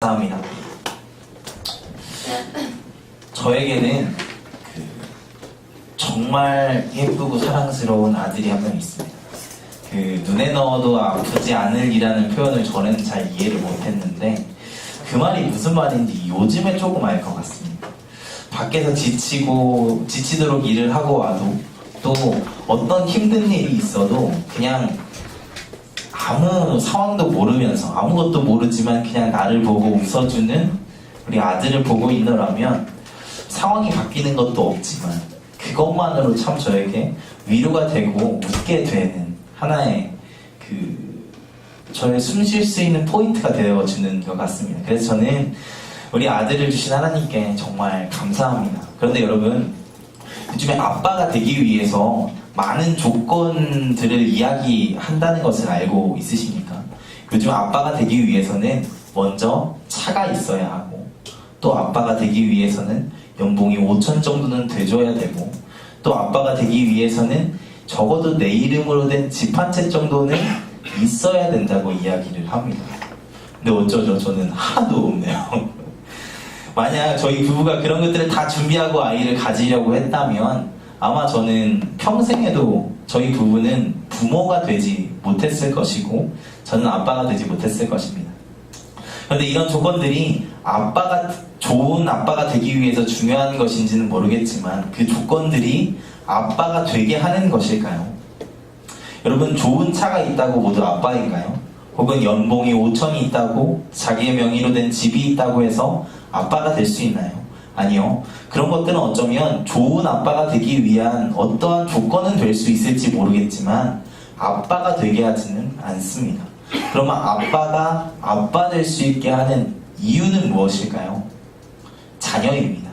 감사합니다. 저에게는 정말 예쁘고 사랑스러운 아들이 한 명 있습니다. 눈에 넣어도 아프지 않으리라는 표현을 저는 잘 이해를 못했는데 그 말이 무슨 말인지 요즘에 조금 알 것 같습니다. 밖에서 지치도록 일을 하고 와도 또 어떤 힘든 일이 있어도 그냥 아무 상황도 모르면서 아무것도 모르지만 그냥 나를 보고 웃어주는 우리 아들을 보고 있노라면 상황이 바뀌는 것도 없지만 그것만으로 참 저에게 위로가 되고 웃게 되는 하나의 저의 숨 쉴 수 있는 포인트가 되어주는 것 같습니다. 그래서 저는 우리 아들을 주신 하나님께 정말 감사합니다. 그런데 여러분, 요즘에 아빠가 되기 위해서 많은 조건들을 이야기한다는 것을 알고 있으십니까? 요즘 아빠가 되기 위해서는 먼저 차가 있어야 하고, 또 아빠가 되기 위해서는 연봉이 5천 정도는 돼줘야 되고, 또 아빠가 되기 위해서는 적어도 내 이름으로 된 집 한 채 정도는 있어야 된다고 이야기를 합니다. 근데 어쩌죠? 저는 하나도 없네요. 만약 저희 부부가 그런 것들을 다 준비하고 아이를 가지려고 했다면 아마 저는 평생에도 저희 부부는 부모가 되지 못했을 것이고 저는 아빠가 되지 못했을 것입니다. 그런데 이런 조건들이 좋은 아빠가 되기 위해서 중요한 것인지는 모르겠지만 그 조건들이 아빠가 되게 하는 것일까요? 여러분, 좋은 차가 있다고 모두 아빠인가요? 혹은 연봉이 5천이 있다고 자기의 명의로 된 집이 있다고 해서 아빠가 될 수 있나요? 아니요. 그런 것들은 어쩌면 좋은 아빠가 되기 위한 어떠한 조건은 될 수 있을지 모르겠지만 아빠가 되게 하지는 않습니다. 그러면 아빠가 아빠 될 수 있게 하는 이유는 무엇일까요? 자녀입니다.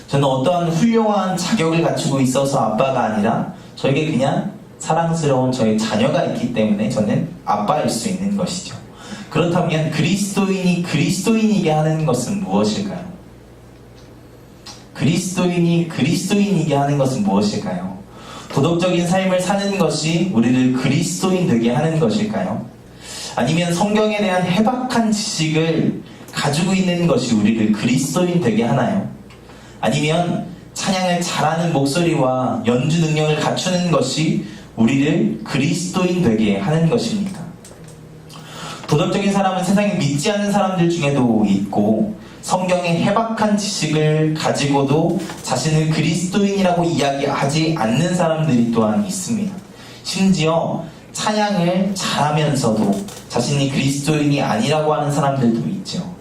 저는 어떠한 훌륭한 자격을 갖추고 있어서 아빠가 아니라 저에게 그냥 사랑스러운 저의 자녀가 있기 때문에 저는 아빠일 수 있는 것이죠. 그렇다면 그리스도인이 그리스도인이게 하는 것은 무엇일까요? 그리스도인이 그리스도인이게 하는 것은 무엇일까요? 도덕적인 삶을 사는 것이 우리를 그리스도인 되게 하는 것일까요? 아니면 성경에 대한 해박한 지식을 가지고 있는 것이 우리를 그리스도인 되게 하나요? 아니면 찬양을 잘하는 목소리와 연주 능력을 갖추는 것이 우리를 그리스도인 되게 하는 것입니까? 도덕적인 사람은 세상에 믿지 않는 사람들 중에도 있고 성경의 해박한 지식을 가지고도 자신을 그리스도인이라고 이야기하지 않는 사람들이 또한 있습니다. 심지어 찬양을 잘하면서도 자신이 그리스도인이 아니라고 하는 사람들도 있죠.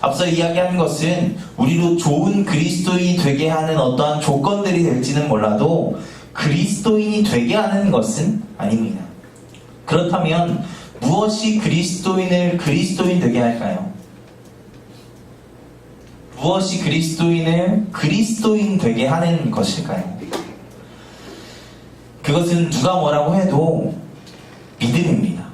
앞서 이야기한 것은 우리로 좋은 그리스도인이 되게 하는 어떠한 조건들이 될지는 몰라도 그리스도인이 되게 하는 것은 아닙니다. 그렇다면 무엇이 그리스도인을 그리스도인 되게 할까요? 무엇이 그리스도인을 그리스도인 되게 하는 것일까요? 그것은 누가 뭐라고 해도 믿음입니다.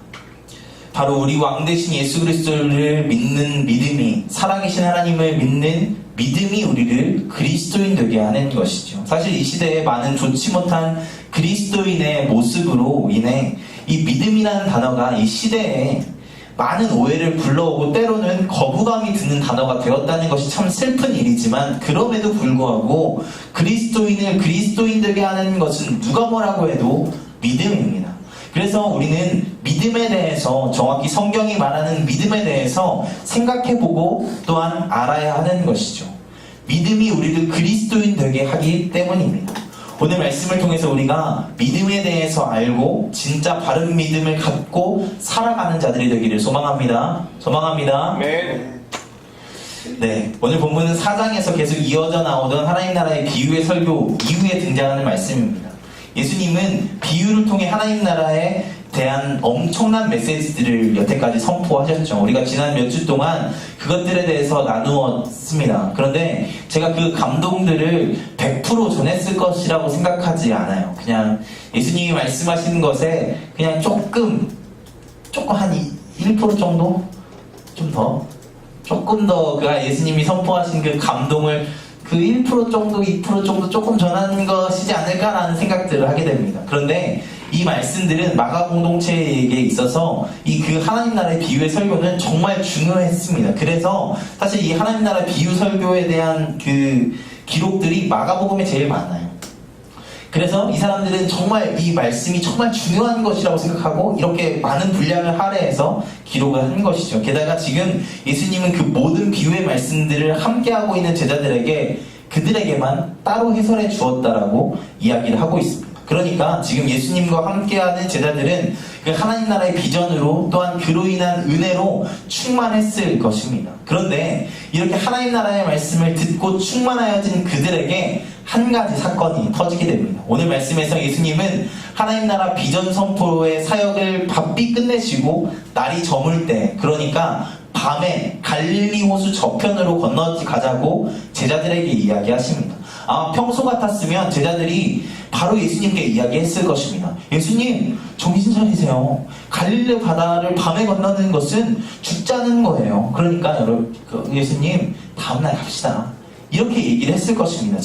바로 우리 왕 대신 예수 그리스도를 믿는 믿음이, 살아계신 하나님을 믿는 믿음이 우리를 그리스도인 되게 하는 것이죠. 사실 이 시대에 많은 좋지 못한 그리스도인의 모습으로 인해 이 믿음이라는 단어가 이 시대에 많은 오해를 불러오고 때로는 거부감이 드는 단어가 되었다는 것이 참 슬픈 일이지만 그럼에도 불구하고 그리스도인을 그리스도인 되게 하는 것은 누가 뭐라고 해도 믿음입니다. 그래서 우리는 믿음에 대해서, 정확히 성경이 말하는 믿음에 대해서 생각해보고 또한 알아야 하는 것이죠. 믿음이 우리를 그리스도인 되게 하기 때문입니다. 오늘 말씀을 통해서 우리가 믿음에 대해서 알고 진짜 바른 믿음을 갖고 살아가는 자들이 되기를 소망합니다. 네, 오늘 본문은 4장에서 계속 이어져 나오던 하나님 나라의 비유의 설교 이후에 등장하는 말씀입니다. 예수님은 비유를 통해 하나님 나라에 대한 엄청난 메시지들을 여태까지 선포하셨죠. 우리가 지난 몇 주 동안 그것들에 대해서 나누었습니다. 그런데 제가 그 감동들을 100% 전했을 것이라고 생각하지 않아요. 그냥 예수님이 말씀하시는 것에 그냥 조금 한 1% 정도? 조금 더 예수님이 선포하신 그 감동을 그 1% 정도, 2% 정도 조금 전하는 것이지 않을까라는 생각들을 하게 됩니다. 그런데 이 말씀들은 마가 공동체에게 있어서 이 그 하나님 나라의 비유의 설교는 정말 중요했습니다. 그래서 사실 이 하나님 나라 비유 설교에 대한 그 기록들이 마가복음에 제일 많아요. 그래서 이 사람들은 정말 이 말씀이 정말 중요한 것이라고 생각하고 이렇게 많은 분량을 할애해서 기록을 한 것이죠. 게다가 지금 예수님은 그 모든 비유의 말씀들을 함께하고 있는 제자들에게 그들에게만 따로 해설해 주었다라고 이야기를 하고 있습니다. 그러니까 지금 예수님과 함께하는 제자들은 그 하나님 나라의 비전으로 또한 그로 인한 은혜로 충만했을 것입니다. 그런데 이렇게 하나님 나라의 말씀을 듣고 충만하여진 그들에게 한 가지 사건이 터지게 됩니다. 오늘 말씀에서 예수님은 하나님 나라 비전 선포의 사역을 바삐 끝내시고 날이 저물 때, 그러니까 밤에 갈릴리 호수 저편으로 건너가자고 제자들에게 이야기하십니다. 아마 평소 같았으면 제자들이 바로 예수님께 이야기했을 것입니다. 예수님, 정신 차리세요. 갈릴리 바다를 밤에 건너는 것은 죽자는 거예요. 그러니까 여러분, 예수님, 다음날 갑시다. 이렇게 얘기를 했을 것입니다.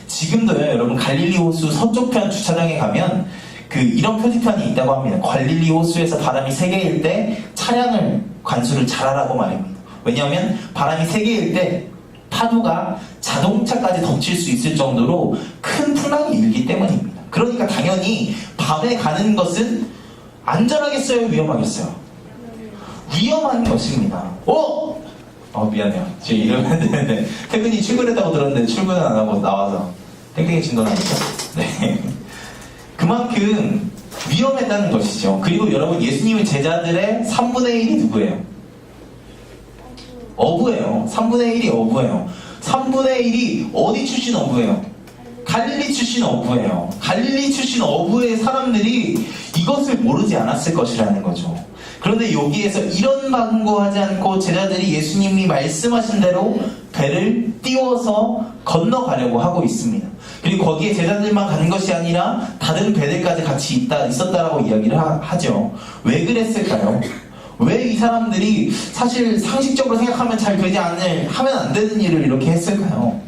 지금도요, 여러분, 갈릴리 호수 서쪽편 주차장에 가면 이런 표지판이 있다고 합니다. 갈릴리 호수에서 바람이 세게 일 때 차량을 관수를 잘하라고 말입니다. 왜냐하면 바람이 세게 일 때 파도가 자동차까지 덮칠 수 있을 정도로 큰 풍랑이 일기 때문입니다. 그러니까 당연히 밤에 가는 것은 안전하겠어요? 위험하겠어요? 위험한 것입니다. 미안해요. 제가 이러면 되는데 태근이 출근했다고 들었는데 출근은 안 하고 나와서 땡땡이 진동하니까. 네. 그만큼 위험했다는 것이죠. 그리고 여러분, 예수님의 제자들의 3분의 1이 누구예요? 어부예요. 3분의 1이 어부예요. 3분의 1이 어디 출신 어부예요? 갈릴리 출신 어부예요. 갈릴리 출신 어부의 사람들이 이것을 모르지 않았을 것이라는 거죠. 그런데 여기에서 이런 방구하지 않고 제자들이 예수님이 말씀하신 대로 배를 띄워서 건너가려고 하고 있습니다. 그리고 거기에 제자들만 가는 것이 아니라 다른 배들까지 같이 있었다라고 이야기를 하죠. 왜 그랬을까요? 왜 이 사람들이 사실 상식적으로 생각하면 잘 되지 하면 안 되는 일을 이렇게 했을까요?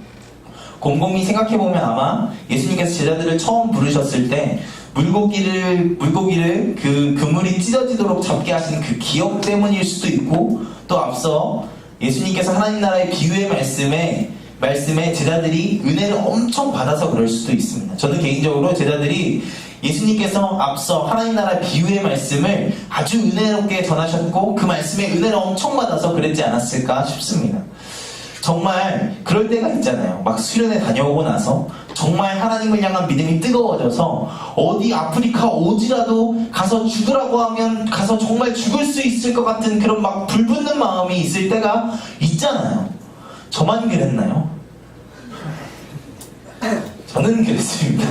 곰곰이 생각해보면 아마 예수님께서 제자들을 처음 부르셨을 때 물고기를 그 그물이 찢어지도록 잡게 하신 그 기억 때문일 수도 있고, 또 앞서 예수님께서 하나님 나라의 비유의 말씀에 제자들이 은혜를 엄청 받아서 그럴 수도 있습니다. 저는 개인적으로 제자들이 예수님께서 앞서 하나님 나라 비유의 말씀을 아주 은혜롭게 전하셨고 그 말씀에 은혜를 엄청 받아서 그랬지 않았을까 싶습니다. 정말 그럴 때가 있잖아요. 막 수련회 다녀오고 나서 정말 하나님을 향한 믿음이 뜨거워져서 어디 아프리카 오지라도 가서 죽으라고 하면 가서 정말 죽을 수 있을 것 같은 그런 막 불붙는 마음이 있을 때가 있잖아요. 저만 그랬나요? 저는 그랬습니다.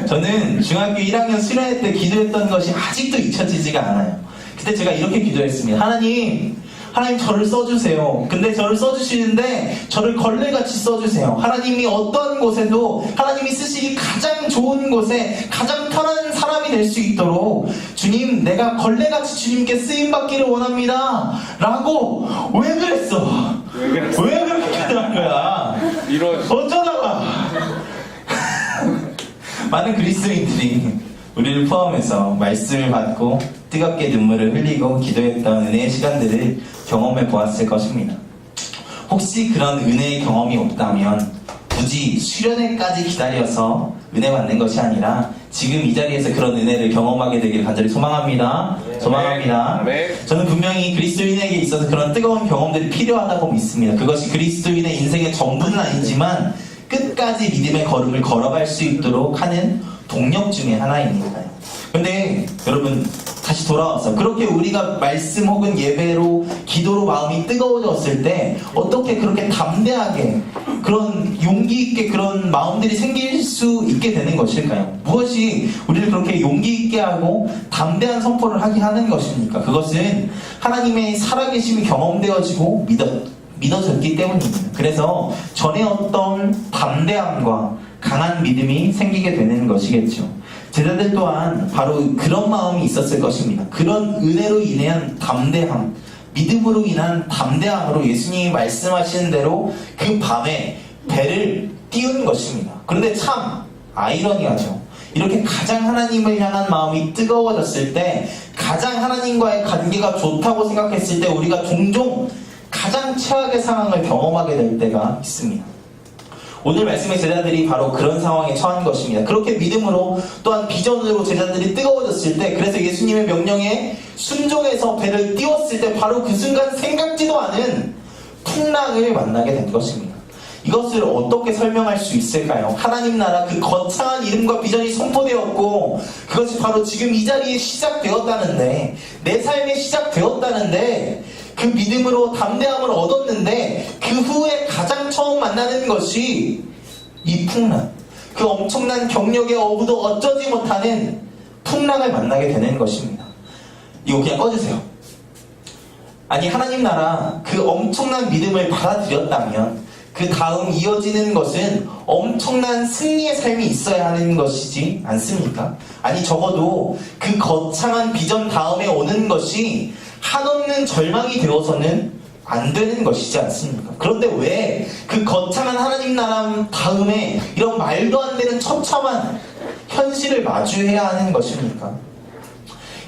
저는 중학교 1학년 수련회 때 기도했던 것이 아직도 잊혀지지가 않아요. 그때 제가 이렇게 기도했습니다. 하나님 저를 써주세요. 근데 저를 써주시는데 저를 걸레같이 써주세요. 하나님이 어떤 곳에도 하나님이 쓰시기 가장 좋은 곳에 가장 편한 사람이 될 수 있도록 주님, 내가 걸레같이 주님께 쓰임받기를 원합니다 라고. 왜 그랬어? 왜 그렇게 기도한 거야? 어쩌다가 많은 그리스도인들이 우리를 포함해서 말씀을 받고 뜨겁게 눈물을 흘리고 기도했던 은혜의 시간들을 경험해 보았을 것입니다. 혹시 그런 은혜의 경험이 없다면 굳이 수련회까지 기다려서 은혜 받는 것이 아니라 지금 이 자리에서 그런 은혜를 경험하게 되길 간절히 소망합니다. 소망합니다. 저는 분명히 그리스도인에게 있어서 그런 뜨거운 경험들이 필요하다고 믿습니다. 그것이 그리스도인의 인생의 전부는 아니지만 끝까지 믿음의 걸음을 걸어갈 수 있도록 하는 동력 중에 하나이니까요. 근데 여러분, 다시 돌아와서 그렇게 우리가 말씀 혹은 예배로 기도로 마음이 뜨거워졌을 때 어떻게 그렇게 담대하게 그런 용기 있게 그런 마음들이 생길 수 있게 되는 것일까요? 무엇이 우리를 그렇게 용기 있게 하고 담대한 선포를 하게 하는 것입니까? 그것은 하나님의 살아계심이 경험되어지고 믿어졌기 때문입니다. 그래서 전에 어떤 담대함과 강한 믿음이 생기게 되는 것이겠죠. 제자들 또한 바로 그런 마음이 있었을 것입니다. 그런 은혜로 인한 담대함, 믿음으로 인한 담대함으로 예수님이 말씀하시는 대로 그 밤에 배를 띄운 것입니다. 그런데 참 아이러니하죠. 이렇게 가장 하나님을 향한 마음이 뜨거워졌을 때, 가장 하나님과의 관계가 좋다고 생각했을 때 우리가 종종 가장 최악의 상황을 경험하게 될 때가 있습니다. 오늘 말씀의 제자들이 바로 그런 상황에 처한 것입니다. 그렇게 믿음으로 또한 비전으로 제자들이 뜨거워졌을 때, 그래서 예수님의 명령에 순종해서 배를 띄웠을 때 바로 그 순간 생각지도 않은 풍랑을 만나게 된 것입니다. 이것을 어떻게 설명할 수 있을까요? 하나님 나라 그 거창한 이름과 비전이 선포되었고 그것이 바로 지금 이 자리에 시작되었다는데, 내 삶에 시작되었다는데, 그 믿음으로 담대함을 얻었는데 그 후에 가장 처음 만나는 것이 이 풍랑, 그 엄청난 경력의 어부도 어쩌지 못하는 풍랑을 만나게 되는 것입니다. 이거 그냥 꺼주세요. 아니, 하나님 나라 그 엄청난 믿음을 받아들였다면 그 다음 이어지는 것은 엄청난 승리의 삶이 있어야 하는 것이지 않습니까? 아니, 적어도 그 거창한 비전 다음에 오는 것이 한없는 절망이 되어서는 안 되는 것이지 않습니까? 그런데 왜 그 거창한 하나님 나라 다음에 이런 말도 안 되는 처참한 현실을 마주해야 하는 것입니까?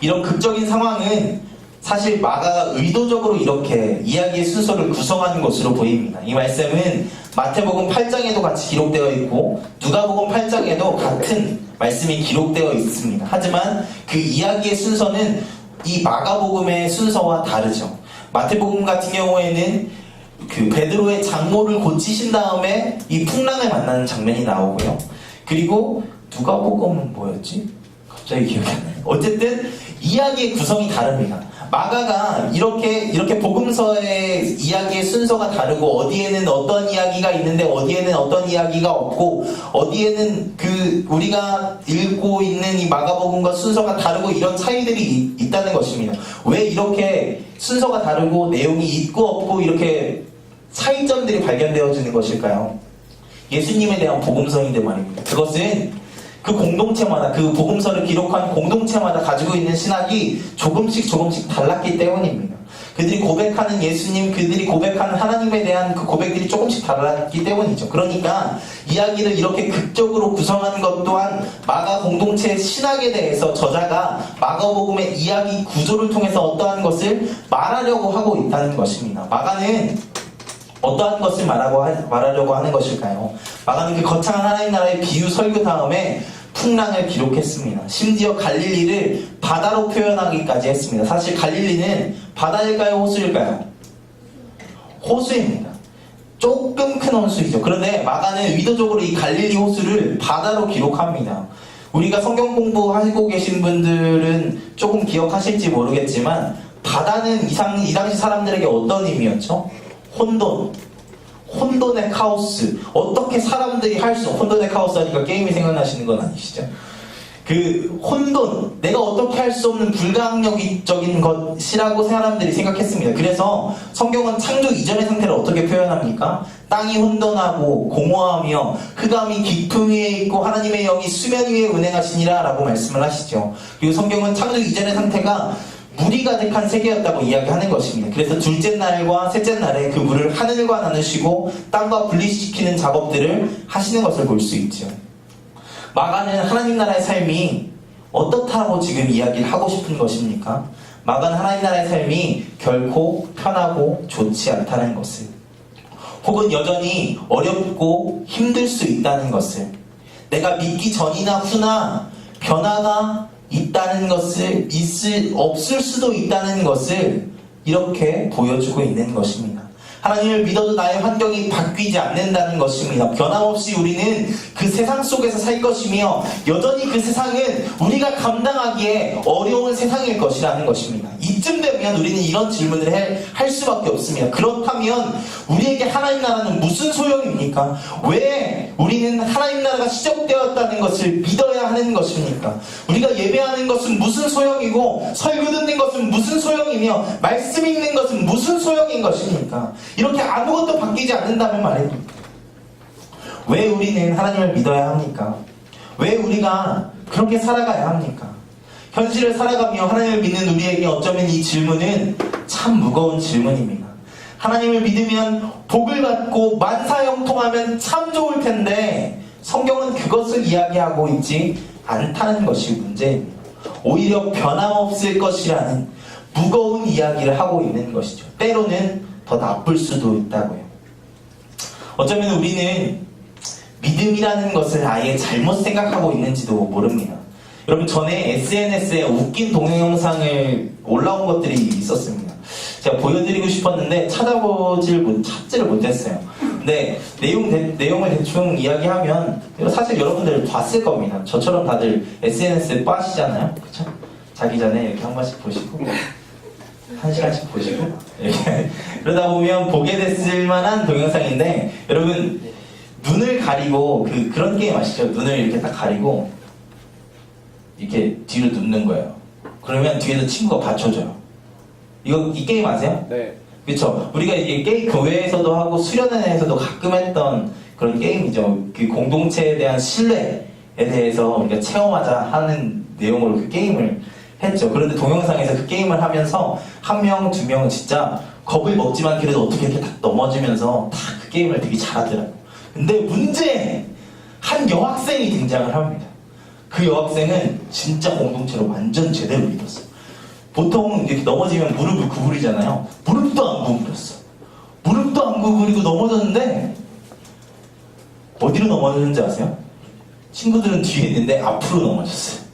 이런 극적인 상황은 사실 마가가 의도적으로 이렇게 이야기의 순서를 구성하는 것으로 보입니다. 이 말씀은 마태복음 8장에도 같이 기록되어 있고 누가복음 8장에도 같은 말씀이 기록되어 있습니다. 하지만 그 이야기의 순서는 이 마가복음의 순서와 다르죠. 마태복음 같은 경우에는 그 베드로의 장모를 고치신 다음에 이 풍랑을 만나는 장면이 나오고요. 그리고 누가복음은 뭐였지? 갑자기 기억이 안 나요. 어쨌든 이야기의 구성이 다릅니다. 마가가 이렇게 복음서의 이야기의 순서가 다르고 어디에는 어떤 이야기가 있는데 어디에는 어떤 이야기가 없고 어디에는 그 우리가 읽고 있는 이 마가복음과 순서가 다르고 이런 차이들이 있다는 것입니다. 왜 이렇게 순서가 다르고 내용이 있고 없고 이렇게 차이점들이 발견되어지는 것일까요? 예수님에 대한 복음서인데 말입니다. 그것은 그 공동체마다, 그 복음서를 기록한 공동체마다 가지고 있는 신학이 조금씩 달랐기 때문입니다. 그들이 고백하는 예수님, 그들이 고백하는 하나님에 대한 그 고백들이 조금씩 달랐기 때문이죠. 그러니까 이야기를 이렇게 극적으로 구성하는 것 또한 마가 공동체의 신학에 대해서 저자가 마가복음의 이야기 구조를 통해서 어떠한 것을 말하려고 하고 있다는 것입니다. 마가는 어떠한 것을 말하려고 하는 것일까요? 마가는 그 거창한 하나님 나라의 비유 설교 다음에 풍랑을 기록했습니다. 심지어 갈릴리를 바다로 표현하기까지 했습니다. 사실 갈릴리는 바다일까요? 호수일까요? 호수입니다. 조금 큰 호수이죠. 그런데 마가는 의도적으로 이 갈릴리 호수를 바다로 기록합니다. 우리가 성경 공부하고 계신 분들은 조금 기억하실지 모르겠지만 바다는 이 당시 사람들에게 어떤 의미였죠? 혼돈의 카오스. 어떻게 사람들이 혼돈의 카오스 하니까 게임이 생각나시는 건 아니시죠? 그 혼돈, 내가 어떻게 할 수 없는 불가항력적인 것이라고 사람들이 생각했습니다. 그래서 성경은 창조 이전의 상태를 어떻게 표현합니까? 땅이 혼돈하고 공허하며 흑암이 깊음 위에 있고 하나님의 영이 수면 위에 운행하시니라 라고 말씀을 하시죠. 그리고 성경은 창조 이전의 상태가 물이 가득한 세계였다고 이야기하는 것입니다. 그래서 둘째 날과 셋째 날에 그 물을 하늘과 나누시고 땅과 분리시키는 작업들을 하시는 것을 볼 수 있죠. 마가는 하나님 나라의 삶이 어떻다고 지금 이야기를 하고 싶은 것입니까? 마가는 하나님 나라의 삶이 결코 편하고 좋지 않다는 것을, 혹은 여전히 어렵고 힘들 수 있다는 것을, 내가 믿기 전이나 후나 변화가 있다는 것을, 없을 수도 있다는 것을 이렇게 보여주고 있는 것입니다. 하나님을 믿어도 나의 환경이 바뀌지 않는다는 것입니다. 변함없이 우리는 그 세상 속에서 살 것이며 여전히 그 세상은 우리가 감당하기에 어려운 세상일 것이라는 것입니다. 이쯤 되면 우리는 이런 질문을 할 수밖에 없습니다. 그렇다면 우리에게 하나님 나라는 무슨 소용입니까? 왜 우리는 하나님 나라가 시작되었다는 것을 믿어야 하는 것입니까? 우리가 예배하는 것은 무슨 소용이고 설교 듣는 것은 무슨 소용이며 말씀 읽는 것은 무슨 소용인 것입니까? 이렇게 아무것도 바뀌지 않는다면 말입니다. 왜 우리는 하나님을 믿어야 합니까? 왜 우리가 그렇게 살아가야 합니까? 현실을 살아가며 하나님을 믿는 우리에게 어쩌면 이 질문은 참 무거운 질문입니다. 하나님을 믿으면 복을 받고 만사형통하면 참 좋을 텐데 성경은 그것을 이야기하고 있지 않다는 것이 문제입니다. 오히려 변함없을 것이라는 무거운 이야기를 하고 있는 것이죠. 때로는 더 나쁠 수도 있다고요. 어쩌면 우리는 믿음이라는 것을 아예 잘못 생각하고 있는지도 모릅니다. 여러분, 전에 SNS에 웃긴 동영상을 올라온 것들이 있었습니다. 제가 보여드리고 싶었는데 찾지를 못했어요. 근데 내용을 대충 이야기하면 사실 여러분들 봤을 겁니다. 저처럼 다들 SNS 빠시잖아요. 그쵸? 자기 전에 이렇게 한 번씩 보시고 1시간씩 보시고 이렇게 그러다 보면 보게 됐을 만한 동영상인데, 여러분 눈을 가리고 그런 게임 아시죠? 눈을 이렇게 딱 가리고 이렇게 뒤로 눕는 거예요. 그러면 뒤에서 친구가 받쳐줘요. 이 게임 아세요? 네. 그쵸? 우리가 이게 게임 교회에서도 하고 수련회에서도 가끔 했던 그런 게임이죠. 그 공동체에 대한 신뢰에 대해서 우리가 체험하자 하는 내용으로 그 게임을 했죠. 그런데 동영상에서 그 게임을 하면서 한 명, 두 명은 진짜 겁을 먹지만 그래도 어떻게 이렇게 딱 넘어지면서 다 그 게임을 되게 잘하더라고요. 근데 문제! 한 여학생이 등장을 합니다. 그 여학생은 진짜 공동체로 완전 제대로 믿었어요. 보통 이렇게 넘어지면 무릎을 구부리잖아요. 무릎도 안 구부렸어. 무릎도 안 구부리고 넘어졌는데 어디로 넘어졌는지 아세요? 친구들은 뒤에 있는데 앞으로 넘어졌어요.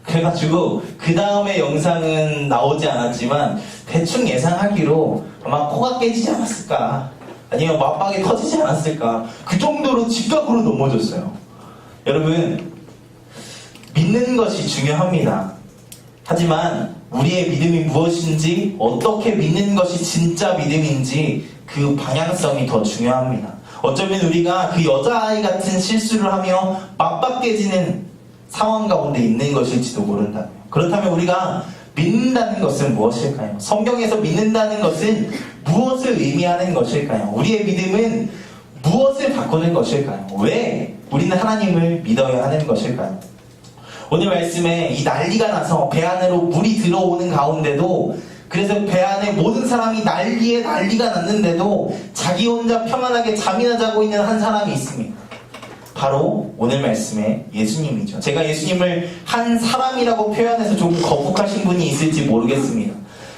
그래가지고 그 다음에 영상은 나오지 않았지만 대충 예상하기로 아마 코가 깨지지 않았을까, 아니면 맞박이 터지지 않았을까, 그 정도로 직각으로 넘어졌어요. 여러분, 믿는 것이 중요합니다. 하지만 우리의 믿음이 무엇인지, 어떻게 믿는 것이 진짜 믿음인지 그 방향성이 더 중요합니다. 어쩌면 우리가 그 여자아이 같은 실수를 하며 맞박 깨지는 상황 가운데 있는 것일지도 모른다고요. 그렇다면 우리가 믿는다는 것은 무엇일까요? 성경에서 믿는다는 것은 무엇을 의미하는 것일까요? 우리의 믿음은 무엇을 바꾸는 것일까요? 왜 우리는 하나님을 믿어야 하는 것일까요? 오늘 말씀에 이 난리가 나서 배 안으로 물이 들어오는 가운데도, 그래서 배 안에 모든 사람이 난리가 났는데도 자기 혼자 평안하게 잠이나 자고 있는 한 사람이 있습니다. 바로 오늘 말씀에 예수님이죠. 제가 예수님을 한 사람이라고 표현해서 조금 거북하신 분이 있을지 모르겠습니다.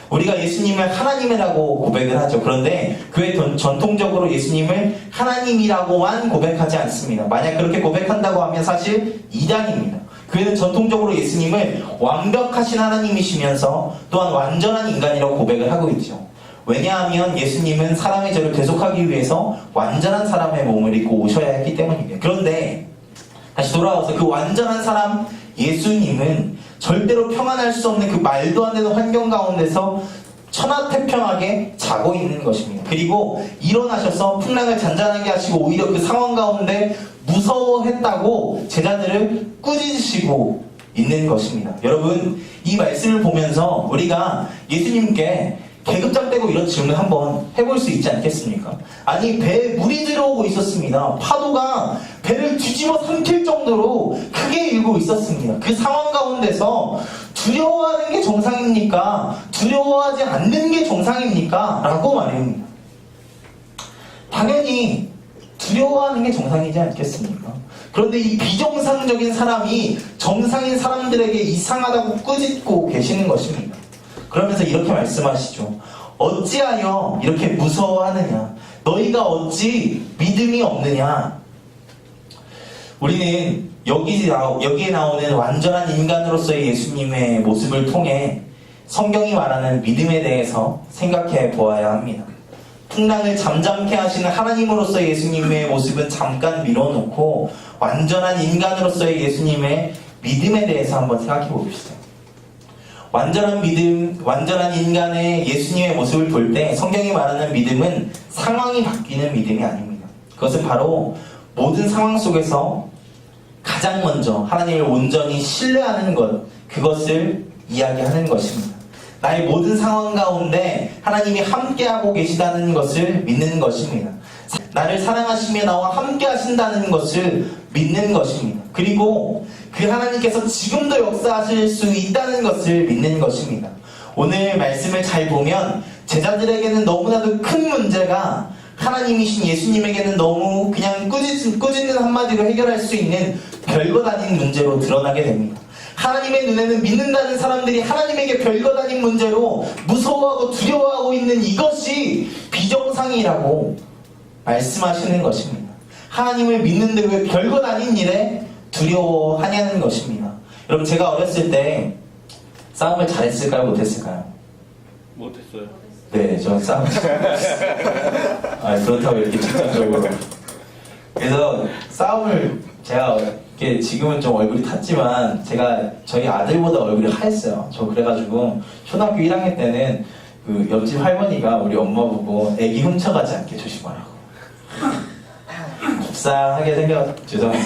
우리가 예수님을 하나님이라고 고백을 하죠. 그런데 교회 전통적으로 예수님을 하나님이라고만 고백하지 않습니다. 만약 그렇게 고백한다고 하면 사실 이단입니다. 교회는 전통적으로 예수님을 완벽하신 하나님이시면서 또한 완전한 인간이라고 고백을 하고 있죠. 왜냐하면 예수님은 사람의 죄를 대속하기 위해서 완전한 사람의 몸을 입고 오셔야 했기 때문입니다. 그런데 다시 돌아와서 그 완전한 사람 예수님은 절대로 평안할 수 없는 그 말도 안 되는 환경 가운데서 천하태평하게 자고 있는 것입니다. 그리고 일어나셔서 풍랑을 잔잔하게 하시고 오히려 그 상황 가운데 무서워했다고 제자들을 꾸짖으시고 있는 것입니다. 여러분, 이 말씀을 보면서 우리가 예수님께 계급장 떼고 이런 질문 한번 해볼 수 있지 않겠습니까? 아니, 배에 물이 들어오고 있었습니다. 파도가 배를 뒤집어 삼킬 정도로 크게 일고 있었습니다. 그 상황 가운데서 두려워하는 게 정상입니까? 두려워하지 않는 게 정상입니까? 라고 말합니다. 당연히 두려워하는 게 정상이지 않겠습니까? 그런데 이 비정상적인 사람이 정상인 사람들에게 이상하다고 꾸짖고 계시는 것입니다. 그러면서 이렇게 말씀하시죠. 어찌하여 이렇게 무서워하느냐? 너희가 어찌 믿음이 없느냐? 우리는 여기에 나오는 완전한 인간으로서의 예수님의 모습을 통해 성경이 말하는 믿음에 대해서 생각해 보아야 합니다. 풍랑을 잠잠케 하시는 하나님으로서의 예수님의 모습은 잠깐 밀어놓고 완전한 인간으로서의 예수님의 믿음에 대해서 한번 생각해 봅시다. 완전한 믿음, 완전한 인간의 예수님의 모습을 볼 때 성경이 말하는 믿음은 상황이 바뀌는 믿음이 아닙니다. 그것은 바로 모든 상황 속에서 가장 먼저 하나님을 온전히 신뢰하는 것, 그것을 이야기하는 것입니다. 나의 모든 상황 가운데 하나님이 함께하고 계시다는 것을 믿는 것입니다. 나를 사랑하시며 나와 함께 하신다는 것을 믿는 것입니다. 그리고 그 하나님께서 지금도 역사하실 수 있다는 것을 믿는 것입니다. 오늘 말씀을 잘 보면 제자들에게는 너무나도 큰 문제가 하나님이신 예수님에게는 너무 그냥 꾸짖는 한마디로 해결할 수 있는 별것 아닌 문제로 드러나게 됩니다. 하나님의 눈에는 믿는다는 사람들이 하나님에게 별것 아닌 문제로 무서워하고 두려워하고 있는 이것이 비정상이라고 말씀하시는 것입니다. 하나님을 믿는데 왜 별것 아닌 일에 두려워하냐는 것입니다. 여러분, 제가 어렸을 때 싸움을 잘했을까요? 못했을까요? 못했어요. 네, 저는 싸움을 그렇다고 이렇게 직접적으로. 그래서 싸움을 제가 이렇게 지금은 좀 얼굴이 탔지만 제가 저희 아들보다 얼굴이 하였어요. 저 그래가지고 초등학교 1학년 때는 그 옆집 할머니가 우리 엄마 보고 애기 훔쳐가지 않게 조심하라고. 곱상하게 죄송해요.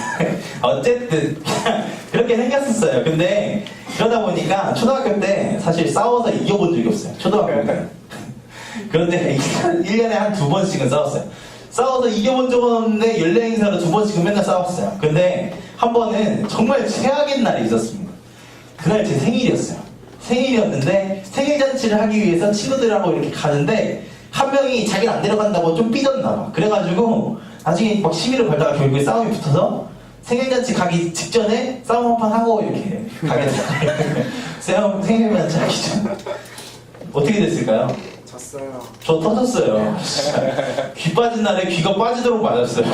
어쨌든 그렇게 생겼었어요. 근데 그러다 보니까 초등학교 때 사실 싸워서 이겨본 적이 없어요. 초등학교 때. 그런데 1년에 한 2번씩은 싸웠어요. 싸워서 이겨본 적은 없는데 연례 행사로 2번씩은 맨날 싸웠어요. 근데 한 번은 정말 최악의 날이 있었습니다. 그날 제 생일이었어요. 생일이었는데 생일 잔치를 하기 위해서 친구들하고 이렇게 가는데 한 명이 자기는 안 데려간다고 좀 삐졌나 봐. 그래가지고 나중에 막 시비를 걸다가 결국에 싸움이 붙어서 생일잔치 가기 직전에 싸움 한 판 하고 이렇게 가게 됐어요. 생일잔치 하기 전 어떻게 됐을까요? 졌어요. 저 터졌어요. 귀 빠진 날에 귀가 빠지도록 맞았어요.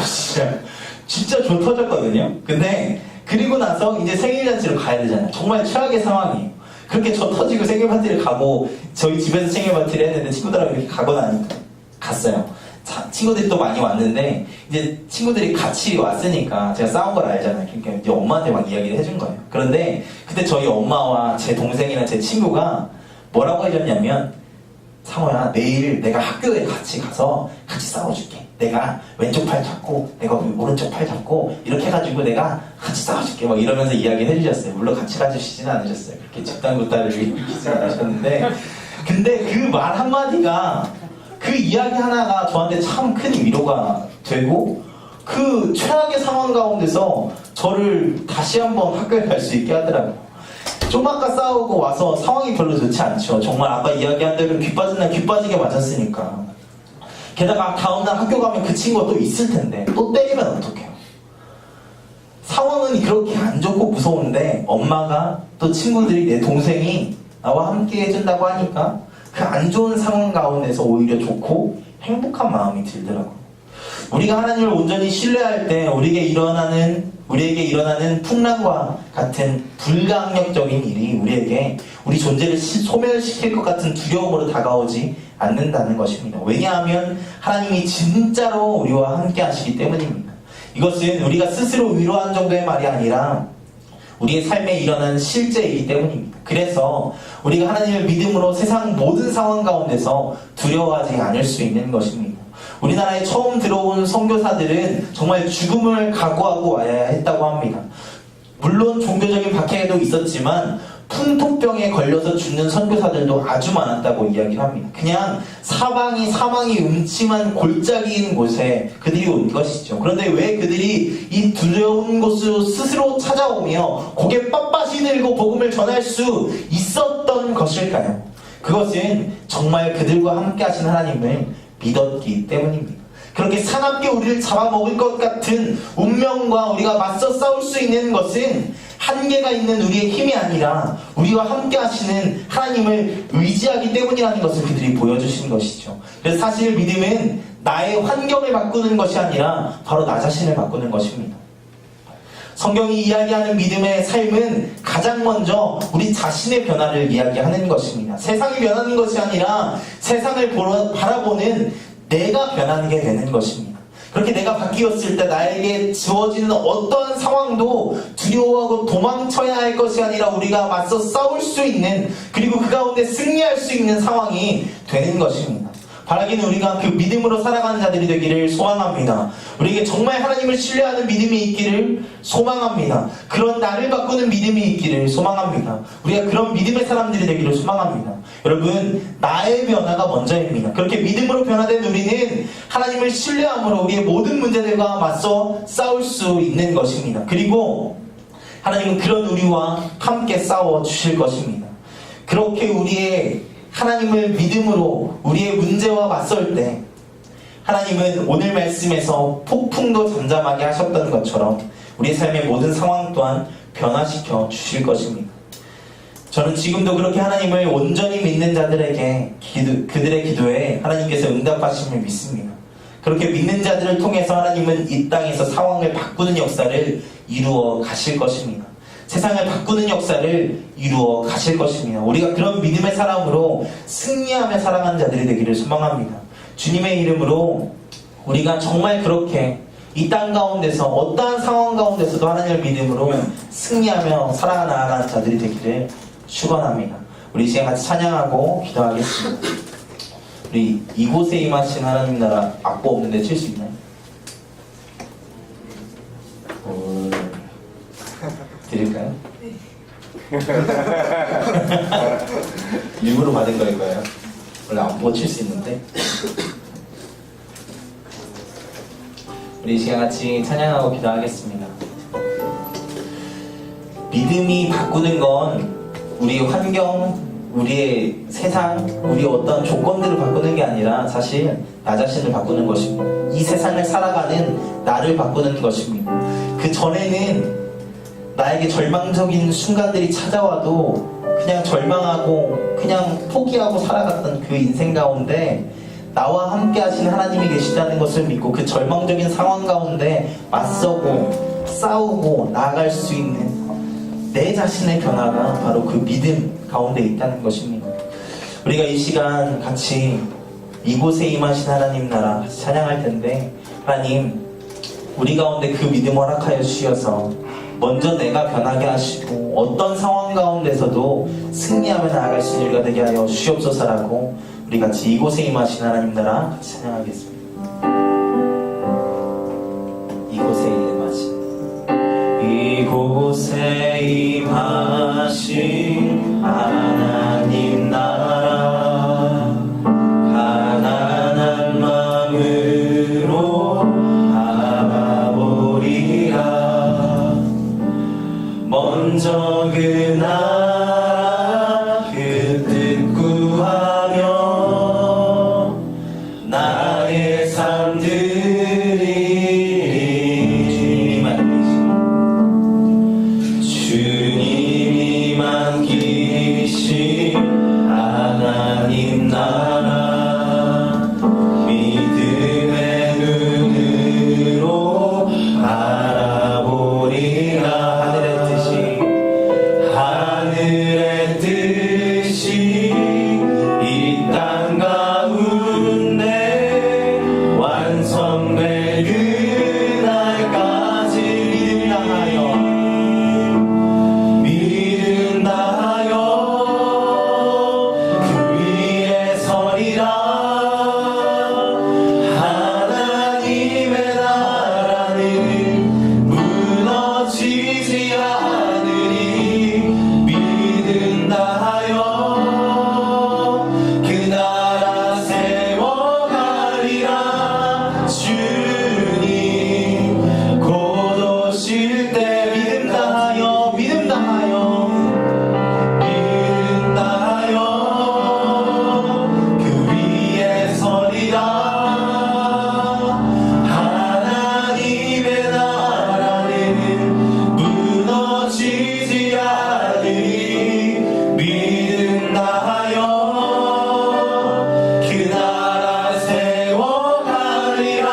진짜 저 터졌거든요. 근데 그리고 나서 이제 생일잔치로 가야 되잖아요. 정말 최악의 상황이에요. 그렇게 저 터지고 생일 파티를 가고 저희 집에서 생일 파티를 했는데 친구들하고 이렇게 가고 나니까 갔어요. 친구들이 또 많이 왔는데 이제 친구들이 같이 왔으니까 제가 싸운 걸 알잖아요. 그러니까 이제 엄마한테 막 이야기를 해준 거예요. 그런데 그때 저희 엄마와 제 동생이나 제 친구가 뭐라고 해줬냐면, 상호야, 내일 내가 학교에 같이 가서 같이 싸워줄게. 내가 왼쪽 팔 잡고 내가 오른쪽 팔 잡고 이렇게 해가지고 내가 같이 싸워줄게. 막 이러면서 이야기를 해주셨어요. 물론 같이 가주시지는 않으셨어요. 그렇게 집단구따를 일으키지 않으셨는데, 근데 그 말 한마디가, 그 이야기 하나가 저한테 참 큰 위로가 되고 그 최악의 상황 가운데서 저를 다시 한번 학교에 갈 수 있게 하더라고요. 좀 아까 싸우고 와서 상황이 별로 좋지 않죠. 정말 아까 이야기한 대로 귀 빠진 날 귀 빠지게 맞았으니까. 게다가 다음날 학교 가면 그 친구가 또 있을 텐데 또 때리면 어떡해요. 상황은 그렇게 안 좋고 무서운데 엄마가 또 친구들이, 내 동생이 나와 함께 해준다고 하니까 그 안 좋은 상황 가운데서 오히려 좋고 행복한 마음이 들더라고요. 우리가 하나님을 온전히 신뢰할 때 우리에게 일어나는 풍랑과 같은 불강력적인 일이 우리에게 우리 존재를 소멸시킬 것 같은 두려움으로 다가오지 않는다는 것입니다. 왜냐하면 하나님이 진짜로 우리와 함께 하시기 때문입니다. 이것은 우리가 스스로 위로한 정도의 말이 아니라 우리의 삶에 일어난 실제이기 때문입니다. 그래서 우리가 하나님을 믿음으로 세상 모든 상황 가운데서 두려워하지 않을 수 있는 것입니다. 우리나라에 처음 들어온 선교사들은 정말 죽음을 각오하고 와야 했다고 합니다. 물론 종교적인 박해도 있었지만 풍토병에 걸려서 죽는 선교사들도 아주 많았다고 이야기를 합니다. 그냥 사망이 음침한 골짜기인 곳에 그들이 온 것이죠. 그런데 왜 그들이 이 두려운 곳으로 스스로 찾아오며 고개 빳빳이 들고 복음을 전할 수 있었던 것일까요? 그것은 정말 그들과 함께 하신 하나님을 믿었기 때문입니다. 그렇게 사납게 우리를 잡아먹을 것 같은 운명과 우리가 맞서 싸울 수 있는 것은 한계가 있는 우리의 힘이 아니라 우리와 함께 하시는 하나님을 의지하기 때문이라는 것을 그들이 보여주신 것이죠. 그래서 사실 믿음은 나의 환경을 바꾸는 것이 아니라 바로 나 자신을 바꾸는 것입니다. 성경이 이야기하는 믿음의 삶은 가장 먼저 우리 자신의 변화를 이야기하는 것입니다. 세상이 변하는 것이 아니라 세상을 바라보는 내가 변하는 게 되는 것입니다. 그렇게 내가 바뀌었을 때 나에게 주어지는 어떠한 상황도 두려워하고 도망쳐야 할 것이 아니라 우리가 맞서 싸울 수 있는, 그리고 그 가운데 승리할 수 있는 상황이 되는 것입니다. 바라기는 우리가 그 믿음으로 살아가는 자들이 되기를 소망합니다. 우리에게 정말 하나님을 신뢰하는 믿음이 있기를 소망합니다. 그런 나를 바꾸는 믿음이 있기를 소망합니다. 우리가 그런 믿음의 사람들이 되기를 소망합니다. 여러분, 나의 변화가 먼저입니다. 그렇게 믿음으로 변화된 우리는 하나님을 신뢰함으로 우리의 모든 문제들과 맞서 싸울 수 있는 것입니다. 그리고 하나님은 그런 우리와 함께 싸워 주실 것입니다. 그렇게 우리의 하나님을 믿음으로 우리의 문제와 맞설 때 하나님은 오늘 말씀에서 폭풍도 잠잠하게 하셨던 것처럼 우리 삶의 모든 상황 또한 변화시켜 주실 것입니다. 저는 지금도 그렇게 하나님을 온전히 믿는 자들에게 그들의 기도에 하나님께서 응답하심을 믿습니다. 그렇게 믿는 자들을 통해서 하나님은 이 땅에서 상황을 바꾸는 역사를 이루어 가실 것입니다. 세상을 바꾸는 역사를 이루어 가실 것입니다. 우리가 그런 믿음의 사람으로 승리하며 살아가는 자들이 되기를 소망합니다. 주님의 이름으로 우리가 정말 그렇게 이 땅 가운데서 어떠한 상황 가운데서도 하나님을 믿음으로 승리하며 살아나가는 자들이 되기를 축원합니다. 우리 시간 같이 찬양하고 기도하겠습니다. 우리 이곳에 임하신 하나님 나라 악보 없는데 칠 수 있나요? 드릴까요? 네. 일부러 받은 거일까요? 원래 악보 칠 수 있는데. 우리 시간 같이 찬양하고 기도하겠습니다. 믿음이 바꾸는 건 우리 환경, 우리의 세상, 우리의 어떤 조건들을 바꾸는 게 아니라 사실 나 자신을 바꾸는 것입니다. 이 세상을 살아가는 나를 바꾸는 것입니다. 그 전에는 나에게 절망적인 순간들이 찾아와도 그냥 절망하고 그냥 포기하고 살아갔던 그 인생 가운데 나와 함께 하시는 하나님이 계시다는 것을 믿고 그 절망적인 상황 가운데 맞서고 싸우고 나아갈 수 있는 내 자신의 변화가 바로 그 믿음 가운데 있다는 것입니다. 우리가 이 시간 같이 이곳에 임하신 하나님 나라 찬양할 텐데, 하나님 우리 가운데 그 믿음 허락하여 주셔서 먼저 내가 변하게 하시고 어떤 상황 가운데서도 승리하며 나아갈 수 있는 우리가 되게 하여 주시옵소서라고 우리 같이 이곳에 임하신 하나님 나라 같이 찬양하겠습니다. 이곳에 임하신 하나님 나라 가난한 마음으로 바라보리라. 먼저 그 나라 그 뜻 구하며 나의 삶들이 주님이 맡기신 하나님 나라 믿음의 눈으로 바라보리라. 하늘의 뜻이 이 땅 가운데 완성될 그날까지 믿음 다하여 그 위에 서리라. 하나님의 나라는 무너지지 않으니 믿음 다하여 그 나라 세워가리라. 주님 곧 오실 때 믿음 다하여 믿음 다하여 그 위에 서리라. 하나님의 나라는 무너지지 않으니 믿음 다하여 그 나라 세워가리라.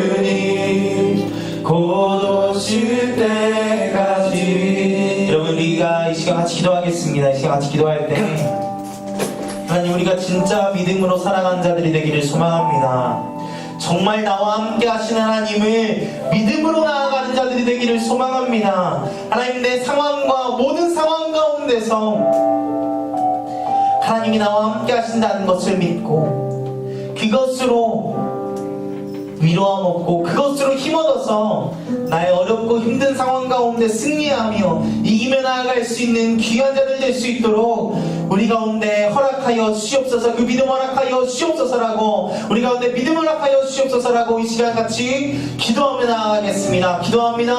주님 곧 오실 때까지. 여러분 우리가 이 시간 같이 기도하겠습니다. 이 시간 같이 기도할 때 하나님 우리가 진짜 믿음으로 살아가는 자들이 되기를 소망합니다. 정말 나와 함께 하신 하나님을 믿음으로 나아가는 자들이 되기를 소망합니다. 하나님 내 상황과 모든 상황 가운데서 하나님이 나와 함께 하신다는 것을 믿고 그것으로 위로함 얻고 그것으로 힘 얻어서 나의 어렵고 힘든 상황 가운데 승리하며 이기며 나아갈 수 있는 귀한 자들 될 수 있도록 우리 가운데 허락하여 주시옵소서. 그 믿음 허락하여 주시옵소서라고 우리 가운데 믿음 허락하여 주시옵소서라고 이 시간 같이 기도하며 나아가겠습니다. 기도합니다.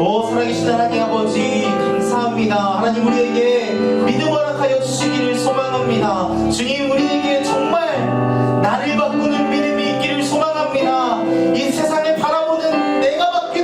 오 살아계신 하나님 아버지 감사합니다. 하나님 우리에게 믿음 허락하여 주시기를 소망합니다. 주님 우리에게 정말 나를 바꾸는 믿음이 있기를 소망합니다. 이 세상을 바라보는 내가 바뀌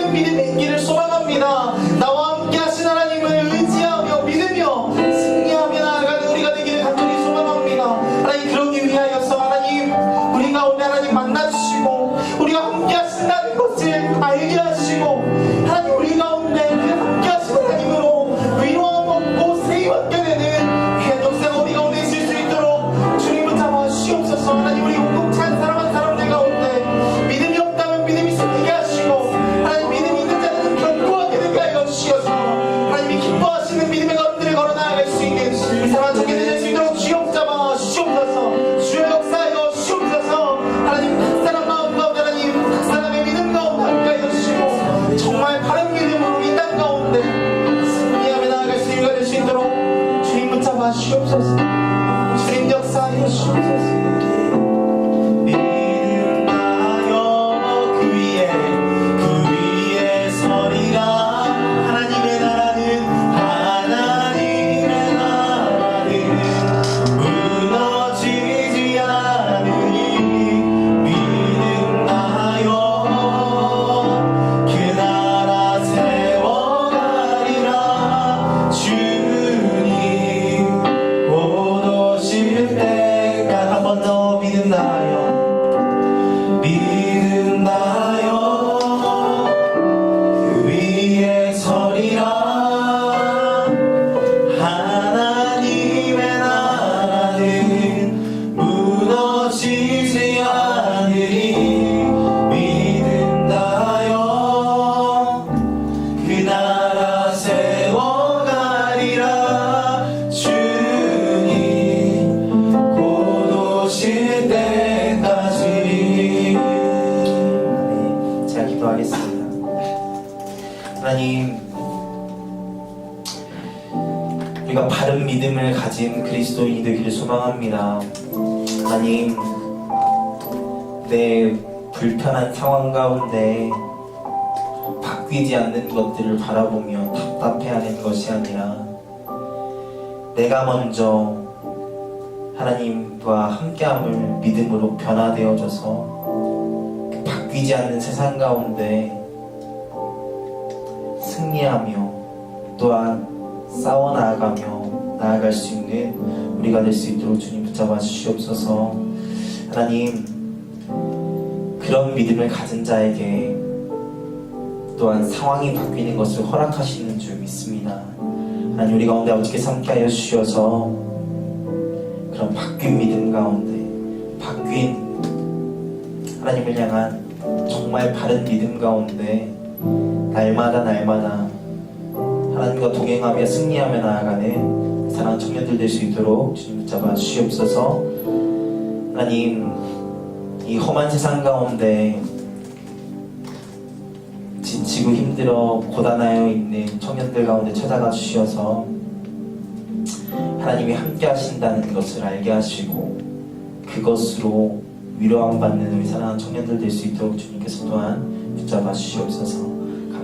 하나님, 우리가 바른 믿음을 가진 그리스도인이 되기를 소망합니다. 하나님, 내 불편한 상황 가운데 바뀌지 않는 것들을 바라보며 답답해하는 것이 아니라 내가 먼저 하나님과 함께함을 믿음으로 변화되어져서 바뀌지 않는 세상 가운데 승리하며 또한 싸워 나아갈 수 있는 우리가 될 수 있도록 주님 붙잡아 주시옵소서. 하나님, 그런 믿음을 가진 자에게 또한 상황이 바뀌는 것을 허락하시는 줄 믿습니다. 하나님, 우리 가운데 아버지께서 함께하여 주셔서 그런 바뀐 믿음 가운데, 바뀐 하나님을 향한 정말 바른 믿음 가운데 날마다 하나님과 동행하며 승리하며 나아가는 사랑하는 청년들 될 수 있도록 주님 붙잡아 주시옵소서. 하나님, 이 험한 세상 가운데 지치고 힘들어 고단하여 있는 청년들 가운데 찾아가 주셔서 하나님이 함께 하신다는 것을 알게 하시고 그것으로 위로함 받는 우리 사랑하는 청년들 될 수 있도록 주님께서 또한 붙잡아 주시옵소서.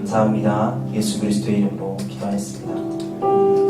감사합니다. 예수 그리스도의 이름으로 기도하였습니다.